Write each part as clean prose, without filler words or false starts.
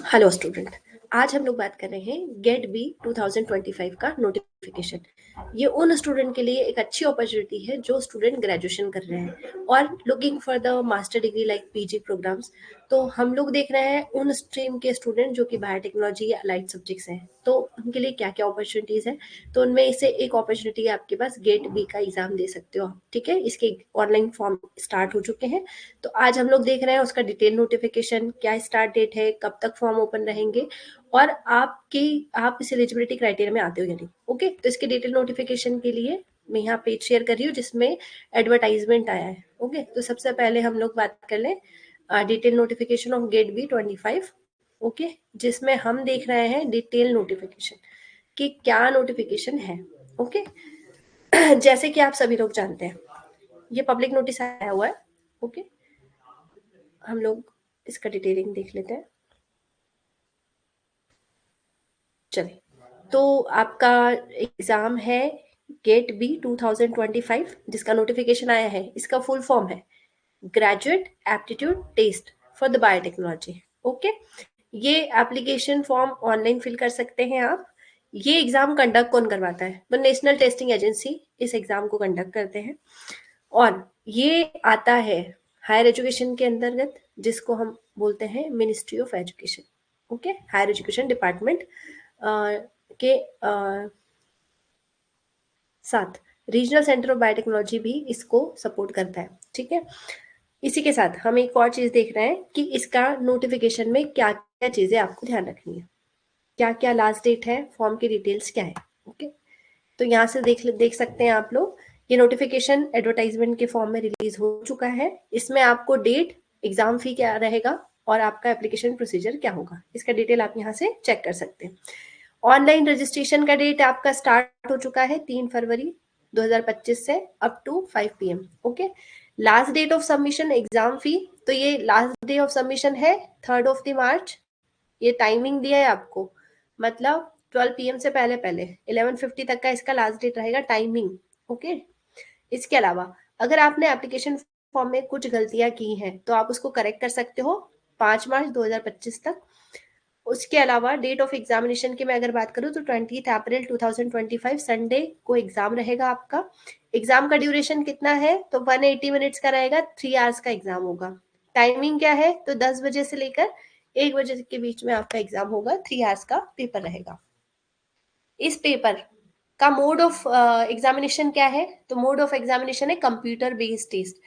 Hello student. आज हम लोग बात कर रहे हैं गेट बी 2025 का नोटिफिकेशन। ये उन स्टूडेंट के लिए एक अच्छी अपॉर्चुनिटी है जो स्टूडेंट ग्रेजुएशन कर रहे हैं और looking for the master degree like PG programmes. तो हम लोग देख रहे हैं उन स्ट्रीम के स्टूडेंट जो कि बायोटेक्नोलॉजी या अलाइड सब्जेक्ट्स हैं, तो उनके लिए क्या क्या अपॉर्चुनिटीज है। तो उनमें से एक अपॉर्चुनिटी है आपके पास, गेट बी का एग्जाम दे सकते हो आप। ठीक है, इसके ऑनलाइन फॉर्म स्टार्ट हो चुके हैं। तो आज हम लोग देख रहे हैं उसका डिटेल नोटिफिकेशन, क्या स्टार्ट डेट है, कब तक फॉर्म ओपन रहेंगे और आप इस एलिजिबिलिटी क्राइटेरिया में आते हो या नहीं। ओके, तो इसके डिटेल नोटिफिकेशन के लिए मैं यहाँ पेज शेयर कर रही हूँ जिसमें एडवर्टाइजमेंट आया है। ओके, तो सबसे पहले हम लोग बात कर लें detail notification of GAT B 25। Okay, जिसमें हम देख रहे हैं डिटेल नोटिफिकेशन कि क्या नोटिफिकेशन है। ओके, जैसे कि आप सभी लोग जानते हैं ये पब्लिक नोटिस आया हुआ है। ओके, हम लोग इसका डिटेलिंग देख लेते हैं। चलिए, तो आपका एग्जाम है गेट बी 2025 जिसका नोटिफिकेशन आया है। इसका फुल फॉर्म है graduate aptitude test for the biotechnology. Okay, ये एप्लीकेशन फॉर्म ऑनलाइन फिल कर सकते हैं आप। ये एग्जाम कंडक्ट कौन करवाता है? तो नेशनल टेस्टिंग एजेंसी इस एग्जाम को कंडक्ट करते हैं और ये आता है हायर एजुकेशन के अंतर्गत, जिसको हम बोलते हैं ministry of education. Okay, higher education department के साथ रीजनल सेंटर ऑफ बायोटेक्नोलॉजी भी इसको सपोर्ट करता है। ठीक है, इसी के साथ हम एक और चीज देख रहे हैं कि इसका नोटिफिकेशन में क्या क्या चीजें आपको ध्यान रखनी है, क्या क्या लास्ट डेट है, फॉर्म की डिटेल्स क्या है। ओके, तो यहाँ से देख सकते हैं आप लोग, ये नोटिफिकेशन एडवर्टाइजमेंट के फॉर्म में रिलीज हो चुका है। इसमें आपको डेट, एग्जाम फी क्या रहेगा और आपका एप्लीकेशन प्रोसीजर क्या होगा, इसका डिटेल आप यहाँ से चेक कर सकते हैं। ऑनलाइन रजिस्ट्रेशन का डेट आपका स्टार्ट हो चुका है 3 फरवरी 2025 से up to 5 PM। Okay, last date of submission exam fee, तो ये लास्ट डे ऑफ सबमिशन है 3rd ऑफ द मार्च। ये टाइमिंग दिया है आपको, मतलब 12 PM से पहले पहले 11:50 तक का इसका लास्ट डेट रहेगा टाइमिंग। ओके, इसके अलावा अगर आपने एप्लीकेशन फॉर्म में कुछ गलतियां की हैं तो आप उसको करेक्ट कर सकते हो 5 मार्च 2025 तक। उसके अलावा डेट ऑफ एग्जामिनेशन की मैं अगर बात करूँ तो 20 अप्रैल 2025 संडे को एग्जाम रहेगा आपका। एग्जाम का ड्यूरेशन कितना है? तो 180 मिनट्स का रहेगा, 3 आवर्स का एग्जाम होगा। टाइमिंग क्या है? तो 10 बजे से लेकर 1 बजे के बीच में आपका एग्जाम होगा, 3 आवर्स का पेपर रहेगा। इस पेपर का मोड ऑफ एग्जामिनेशन क्या है? तो मोड ऑफ एग्जामिनेशन है कंप्यूटर बेस्ड टेस्ट।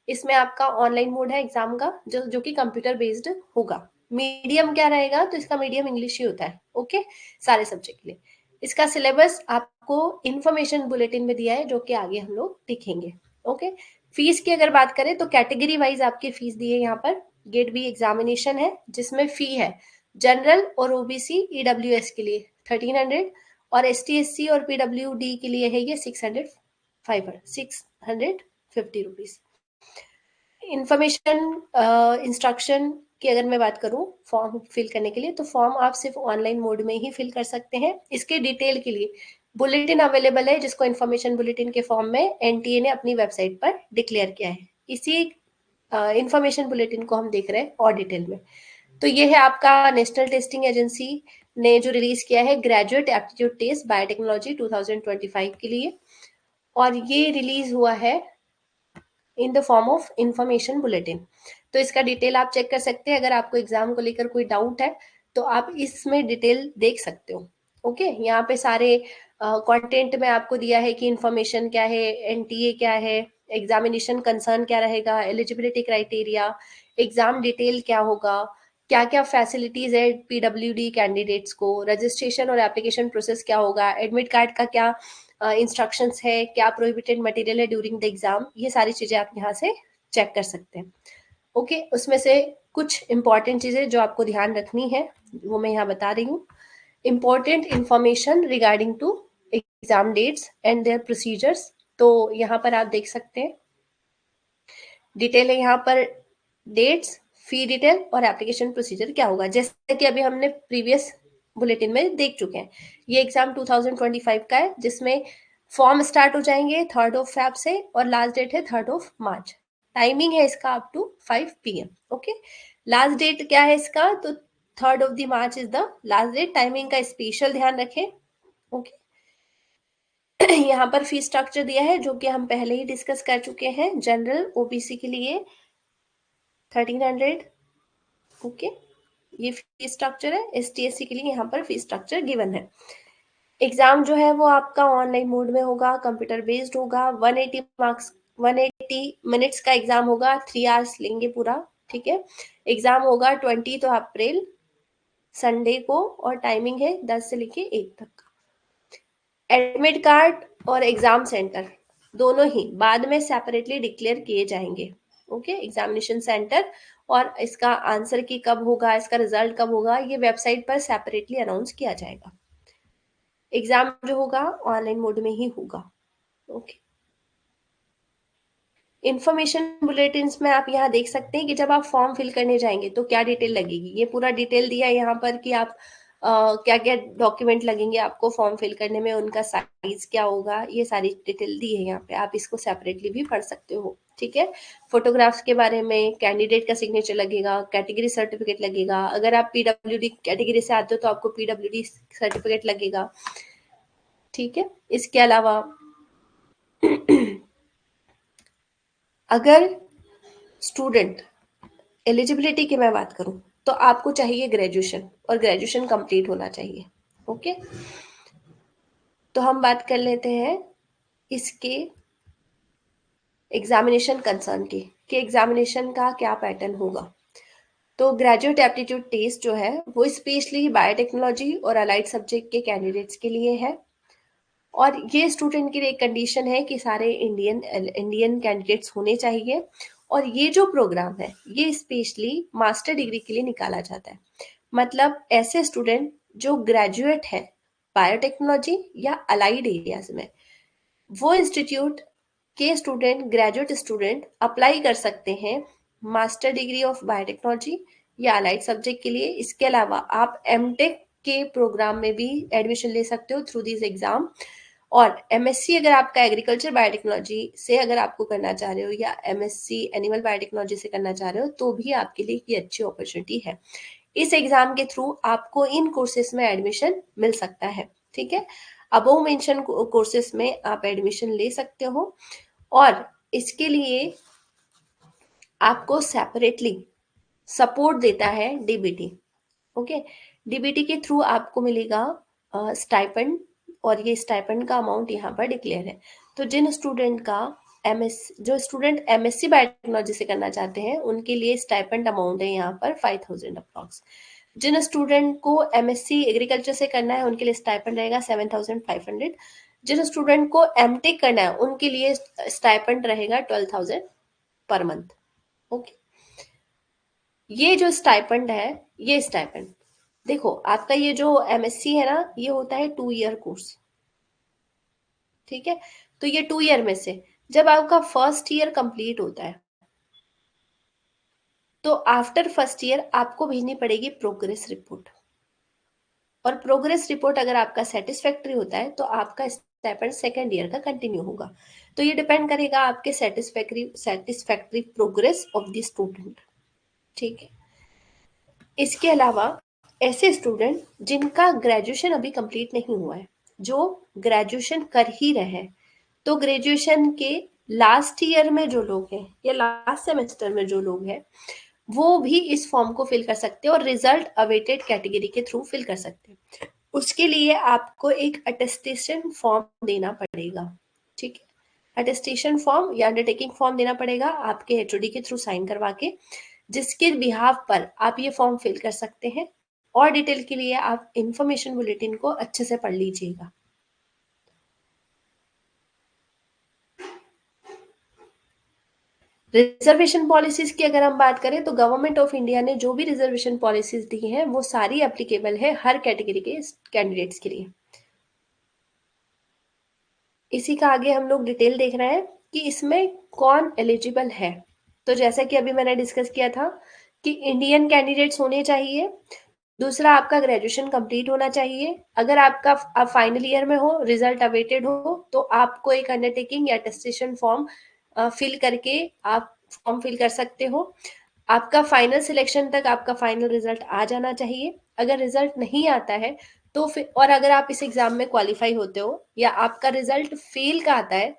इसमें आपका ऑनलाइन मोड है एग्जाम का, जो कि कंप्यूटर बेस्ड होगा। मीडियम क्या रहेगा? तो इसका मीडियम इंग्लिश ही होता है। ओके, सारे सब्जेक्ट के लिए। इसका सिलेबस आपको इंफॉर्मेशन बुलेटिन में दिया है, जो कि आगे हम लोग देखेंगे। ओके, फीस की अगर बात करें तो कैटेगरी वाइज आपकी फीस दी है यहाँ पर। गेट बी एग्जामिनेशन है जिसमें फी है जनरल और ओबीसी ईडब्ल्यूएस के लिए 1300 और ST SC और PWD के लिए है ये 650 रुपीज। इंफॉर्मेशन इंस्ट्रक्शन की अगर मैं बात करूं फॉर्म फिल करने के लिए, तो फॉर्म आप सिर्फ ऑनलाइन मोड में ही फिल कर सकते हैं। इसके डिटेल के लिए बुलेटिन अवेलेबल है, जिसको इंफॉर्मेशन बुलेटिन के फॉर्म में NTA ने अपनी वेबसाइट पर डिक्लेयर किया है। इसी इंफॉर्मेशन बुलेटिन को हम देख रहे हैं और डिटेल में। तो ये है आपका नेशनल टेस्टिंग एजेंसी ने जो रिलीज किया है ग्रेजुएट एप्टीट्यूड टेस्ट बायोटेक्नोलॉजी 2025 के लिए, और ये रिलीज हुआ है in the form of information bulletin. तो इसका डिटेल आप चेक कर सकते हैं। अगर आपको एग्जाम को लेकर कोई डाउट है तो आप इसमें डिटेल देख सकते हो। ओके, यहाँ पे सारे कंटेंट में आपको दिया है कि इंफॉर्मेशन क्या है, NTA क्या है, एग्जामिनेशन कंसर्न क्या रहेगा, एलिजिबिलिटी क्राइटेरिया, एग्जाम डिटेल क्या होगा, क्या क्या फैसिलिटीज है PWD कैंडिडेट्स को, रजिस्ट्रेशन और एप्लीकेशन प्रोसेस क्या होगा, एडमिट कार्ड का क्या इंस्ट्रक्शंस है, क्या प्रोहिबिटेड मटेरियल है ड्यूरिंग द एग्जाम, ये सारी चीजें आप यहाँ से चेक कर सकते हैं। ओके, उसमें से कुछ इंपॉर्टेंट चीजें जो आपको ध्यान रखनी है वो मैं यहाँ बता रही हूँ। Important information regarding to exam dates and their procedures, तो यहाँ पर आप देख सकते हैं डिटेल है यहाँ पर, डेट्स, फी डिटेल और एप्लीकेशन प्रोसीजर क्या होगा, जैसे कि अभी हमने प्रीवियस बुलेटिन में देख चुके हैं। ये एग्जाम 2025 का है जिसमें फॉर्म स्टार्ट हो जाएंगे 3rd ऑफ फेब से और लास्ट डेट है 3rd ऑफ मार्च। टाइमिंग है इसका up to 5 PM। Okay, last date क्या है इसका? तो 3rd of the March is the last date. Timing का स्पेशल ध्यान रखें। ओके यहाँ पर फीस स्ट्रक्चर दिया है जो कि हम पहले ही डिस्कस कर चुके हैं। जनरल ओबीसी के लिए 1300। ओके ये फीस स्ट्रक्चर है। एसटी/एससी के लिए यहाँ पर फीस स्ट्रक्चर गिवन है। एग्जाम जो है वो आपका ऑनलाइन मोड में होगा, कंप्यूटर बेस्ड होगा। 180 मार्क्स 180 मिनट्स का एग्जाम होगा। 3 आवर्स लेंगे पूरा। ठीक है, एग्जाम होगा 20 अप्रैल संडे को और टाइमिंग है 10 से लेके 1 तक। एडमिट कार्ड और एग्जाम सेंटर दोनों ही बाद में सेपरेटली डिक्लेयर किए जाएंगे। ओके एग्जामिनेशन सेंटर और इसका आंसर की कब होगा, इसका रिजल्ट कब होगा, ये वेबसाइट पर सेपरेटली अनाउंस किया जाएगा। एग्जाम जो होगा ऑनलाइन मोड में ही होगा। ओके इन्फॉर्मेशन बुलेटिन में आप यहाँ देख सकते हैं कि जब आप फॉर्म फिल करने जाएंगे तो क्या डिटेल लगेगी। ये पूरा डिटेल दिया है यहाँ पर कि आप क्या क्या डॉक्यूमेंट लगेंगे आपको फॉर्म फिल करने में, उनका साइज क्या होगा, ये सारी डिटेल दी है यहाँ पे। आप इसको सेपरेटली भी पढ़ सकते हो। ठीक है, फोटोग्राफ्स के बारे में, कैंडिडेट का सिग्नेचर लगेगा, कैटेगरी सर्टिफिकेट लगेगा। अगर आप पीडब्ल्यूडी कैटेगरी से आते हो तो आपको पीडब्ल्यूडी सर्टिफिकेट लगेगा। ठीक है, इसके अलावा अगर स्टूडेंट एलिजिबिलिटी की मैं बात करूं तो आपको चाहिए ग्रेजुएशन और ग्रेजुएशन कंप्लीट होना चाहिए। ओके तो हम बात कर लेते हैं इसके एग्जामिनेशन कंसर्न की कि एग्जामिनेशन का क्या पैटर्न होगा। तो ग्रेजुएट एप्टीट्यूड टेस्ट जो है वो स्पेशली बायोटेक्नोलॉजी और अलाइड सब्जेक्ट के कैंडिडेट्स के लिए है और ये स्टूडेंट के लिए एक कंडीशन है कि सारे इंडियन कैंडिडेट्स होने चाहिए। और ये जो प्रोग्राम है ये स्पेशली मास्टर डिग्री के लिए निकाला जाता है। मतलब ऐसे स्टूडेंट जो ग्रेजुएट है बायोटेक्नोलॉजी या अलाइड एरियाज में, वो इंस्टीट्यूट के स्टूडेंट, ग्रेजुएट स्टूडेंट अप्लाई कर सकते हैं मास्टर डिग्री ऑफ बायोटेक्नोलॉजी या अलाइड सब्जेक्ट के लिए। इसके अलावा आप एमटेक के प्रोग्राम में भी एडमिशन ले सकते हो थ्रू दिस एग्जाम। और एमएससी अगर आपका एग्रीकल्चर बायोटेक्नोलॉजी से अगर आपको करना चाह रहे हो या एमएससी एनिमल बायोटेक्नोलॉजी से करना चाह रहे हो तो भी आपके लिए ये अच्छी अपॉर्चुनिटी है। इस एग्जाम के थ्रू आपको इन कोर्सेज में एडमिशन मिल सकता है। ठीक है, अबोव मेंशन कोर्सेज में आप एडमिशन ले सकते हो और इसके लिए आपको सेपरेटली सपोर्ट देता है डीबीटी। ओके डीबीटी के थ्रू आपको मिलेगा स्टाइपेंड और ये स्टाइपेंड का अमाउंट यहाँ पर डिक्लेयर है। तो जिन स्टूडेंट का जो स्टूडेंट एमएससी बायोटेक्नोलॉजी से करना चाहते हैं उनके लिए स्टाइपेंड अमाउंट है यहाँ पर 5000 अप्रॉक्स। जिन स्टूडेंट को एमएससी एग्रीकल्चर से करना है उनके लिए स्टाइपेंड रहेगा 7500। जिन स्टूडेंट को एमटेक करना है उनके लिए स्टाइपेंड रहेगा 12000 पर मंथ। ओके ये जो स्टाइपेंड है, ये स्टाइपेंड देखो आपका ये जो एमएससी है ना ये होता है 2 ईयर कोर्स। ठीक है, तो ये 2 ईयर में से जब आपका फर्स्ट ईयर कंप्लीट होता है तो आफ्टर फर्स्ट ईयर आपको भेजनी पड़ेगी प्रोग्रेस रिपोर्ट। और प्रोग्रेस रिपोर्ट अगर आपका सेटिस्फैक्ट्री होता है तो आपका स्टाइपेंड सेकेंड ईयर का कंटिन्यू होगा। तो ये डिपेंड करेगा आपके satisfactory progress of the student. ठीक है, इसके अलावा ऐसे स्टूडेंट जिनका ग्रेजुएशन अभी कंप्लीट नहीं हुआ है, जो ग्रेजुएशन कर ही रहे हैं, तो ग्रेजुएशन के लास्ट ईयर में जो लोग हैं या लास्ट सेमेस्टर में जो लोग हैं वो भी इस फॉर्म को फिल कर सकते हैं और रिजल्ट अवेटेड कैटेगरी के थ्रू फिल कर सकते हैं। उसके लिए आपको एक अटेस्टेशन फॉर्म देना पड़ेगा। ठीक है, अटेस्टेशन फॉर्म या अंडरटेकिंग फॉर्म देना पड़ेगा आपके एचओडी के थ्रू साइन करवा के, जिसके बिहाफ पर आप ये फॉर्म फिल कर सकते हैं। और डिटेल के लिए आप इंफॉर्मेशन बुलेटिन को अच्छे से पढ़ लीजिएगा। रिजर्वेशन पॉलिसीज की अगर हम बात करें तो गवर्नमेंट ऑफ इंडिया ने जो भी रिजर्वेशन पॉलिसीज दी हैं वो सारी एप्लीकेबल है हर कैटेगरी के कैंडिडेट्स के लिए। इसी का आगे हम लोग डिटेल देख रहे हैं कि इसमें कौन एलिजिबल है। तो जैसा कि अभी मैंने डिस्कस किया था कि इंडियन कैंडिडेट्स होने चाहिए, दूसरा आपका ग्रेजुएशन कंप्लीट होना चाहिए, अगर आपका आप फाइनल ईयर में हो, रिजल्ट अवेटेड हो तो आपको एक अंडरटेकिंग या अटेस्टेशन फॉर्म फिल करके आप फॉर्म फिल कर सकते हो। आपका फाइनल सिलेक्शन तक आपका फाइनल रिजल्ट आ जाना चाहिए। अगर रिजल्ट नहीं आता है तो फिर, और अगर आप इस एग्जाम में क्वालिफाई होते हो या आपका रिजल्ट फेल का आता है,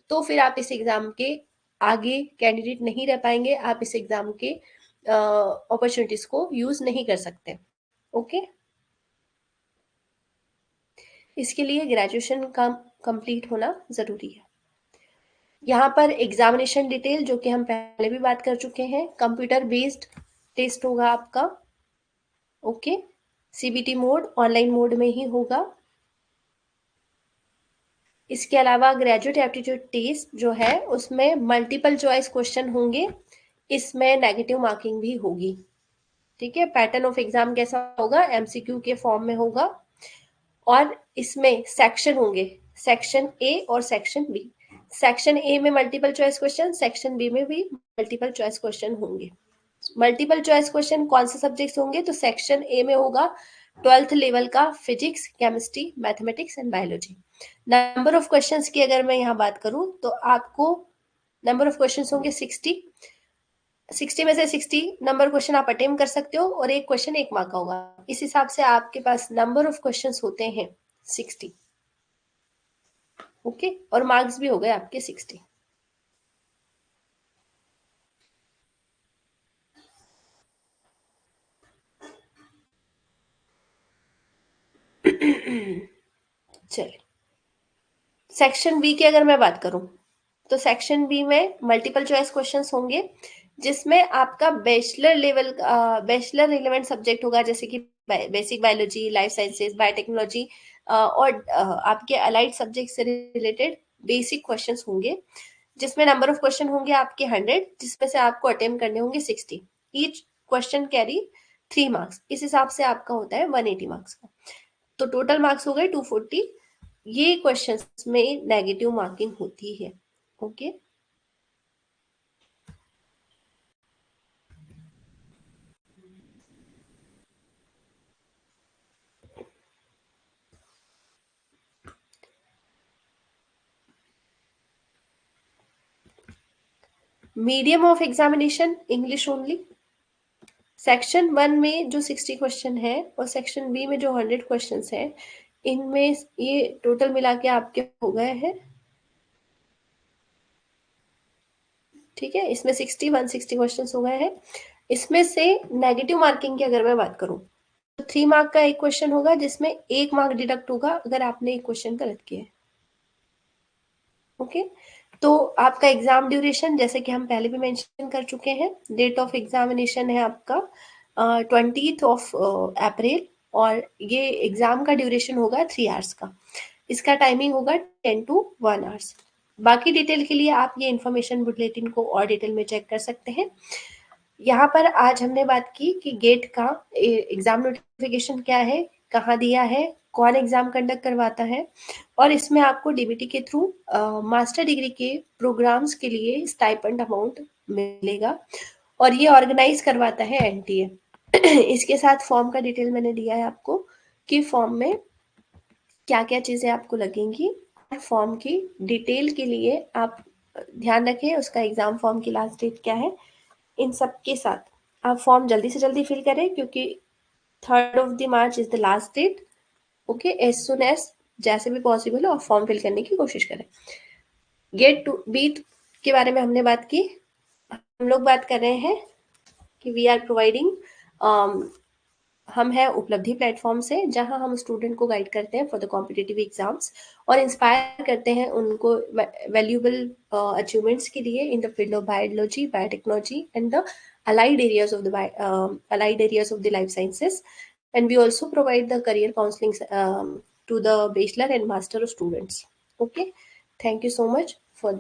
तो फिर आप इस एग्जाम के आगे कैंडिडेट नहीं रह पाएंगे, आप इस एग्जाम के अपॉर्चुनिटीज को यूज नहीं कर सकते। ओके, इसके लिए ग्रेजुएशन का कंप्लीट होना जरूरी है। यहाँ पर एग्जामिनेशन डिटेल, जो कि हम पहले भी बात कर चुके हैं, कंप्यूटर बेस्ड टेस्ट होगा आपका। Okay, CBT mode online mode में ही होगा। इसके अलावा ग्रेजुएट एप्टीट्यूड टेस्ट जो है उसमें मल्टीपल चॉइस क्वेश्चन होंगे, इसमें नेगेटिव मार्किंग भी होगी। ठीक है, पैटर्न ऑफ एग्जाम कैसा होगा, एमसीक्यू के फॉर्म में होगा, और इसमें सेक्शन होंगे, सेक्शन ए और सेक्शन बी। सेक्शन ए में multiple choice question, section B में भी मल्टीपल चॉइस क्वेश्चन होंगे। मल्टीपल चॉइस क्वेश्चन कौन से सब्जेक्ट्स होंगे, तो सेक्शन ए में होगा 12th लेवल का physics, chemistry, mathematics and biology. Number of questions की अगर मैं यहाँ बात करूं तो आपको नंबर ऑफ क्वेश्चंस होंगे 60। 60 में से 60 नंबर क्वेश्चन आप अटेम्प्ट कर सकते हो और एक क्वेश्चन 1 मार्क का होगा। इस हिसाब से आपके पास नंबर ऑफ क्वेश्चंस होते हैं 60। ओके, और मार्क्स भी हो गए आपके 60। चलिए, सेक्शन बी की अगर मैं बात करूं तो सेक्शन बी में मल्टीपल चॉइस क्वेश्चंस होंगे, जिसमें आपका बैचलर रिलेवेंट सब्जेक्ट होगा, जैसे कि basic biology, life sciences, biotechnology, और आपके अलाइड सब्जेक्ट से रिलेटेड बेसिक क्वेश्चंस होंगे, जिसमें नंबर ऑफ क्वेश्चन होंगे आपके 100, जिसमें से आपको अटेम्प्ट करने होंगे 60। ईच क्वेश्चन कैरी 3 मार्क्स, इस हिसाब से आपका होता है 180 मार्क्स का। तो टोटल मार्क्स हो गए 240। ये क्वेश्चंस में नेगेटिव मार्किंग होती है। Okay, medium of examination English only. Section 1 में जो 60 क्वेश्चन है और सेक्शन बी में जो 100 क्वेश्चन है, इनमें ये टोटल मिला के आपके हो गए हैं। ठीक है, इसमें 160 क्वेश्चन हो गए हैं। इसमें से नेगेटिव मार्किंग की अगर मैं बात करूं तो 3 मार्क का एक क्वेश्चन होगा, जिसमें 1 मार्क डिडक्ट होगा अगर आपने एक क्वेश्चन गलत किया है। ओके, तो आपका एग्जाम ड्यूरेशन, जैसे कि हम पहले भी मेंशन कर चुके हैं, डेट ऑफ एग्जामिनेशन है आपका 20 अप्रैल, और ये एग्जाम का ड्यूरेशन होगा 3 आवर्स का। इसका टाइमिंग होगा 10 to 1 आवर्स। बाकी डिटेल के लिए आप ये इन्फॉर्मेशन बुलेटिन को और डिटेल में चेक कर सकते हैं। यहाँ पर आज हमने बात की कि गेट का एग्जाम नोटिफिकेशन क्या है, कहाँ दिया है, कौन एग्जाम कंडक्ट करवाता है, और इसमें आपको डीबीटी के थ्रू मास्टर डिग्री के प्रोग्राम्स के लिए स्टाइपेंड अमाउंट मिलेगा, और ये ऑर्गेनाइज करवाता है एनटीए। इसके साथ फॉर्म का डिटेल मैंने दिया है आपको कि फॉर्म में क्या क्या चीज़ें आपको लगेंगी। फॉर्म की डिटेल के लिए आप ध्यान रखें उसका एग्जाम फॉर्म की लास्ट डेट क्या है। इन सब के साथ आप फॉर्म जल्दी से जल्दी फिल करें, क्योंकि 3rd of March is the last date. Okay, as soon as जैसे भी पॉसिबल हो आप फॉर्म फिल करने की कोशिश करें। गेट टू बीट के बारे में हमने बात की। हम लोग बात कर रहे हैं कि वी आर प्रोवाइडिंग, हम हैं उपलब्धि प्लेटफॉर्म से, जहां हम स्टूडेंट को गाइड करते हैं फॉर द कॉम्पिटिटिव एग्जाम्स, और इंस्पायर करते हैं उनको वैल्यूएबल अचीवमेंट्स के लिए in the field of biology, biotechnology and the allied areas of the allied areas of the life sciences. And we also provide the career counseling to the bachelor and master students. Okay, thank you so much for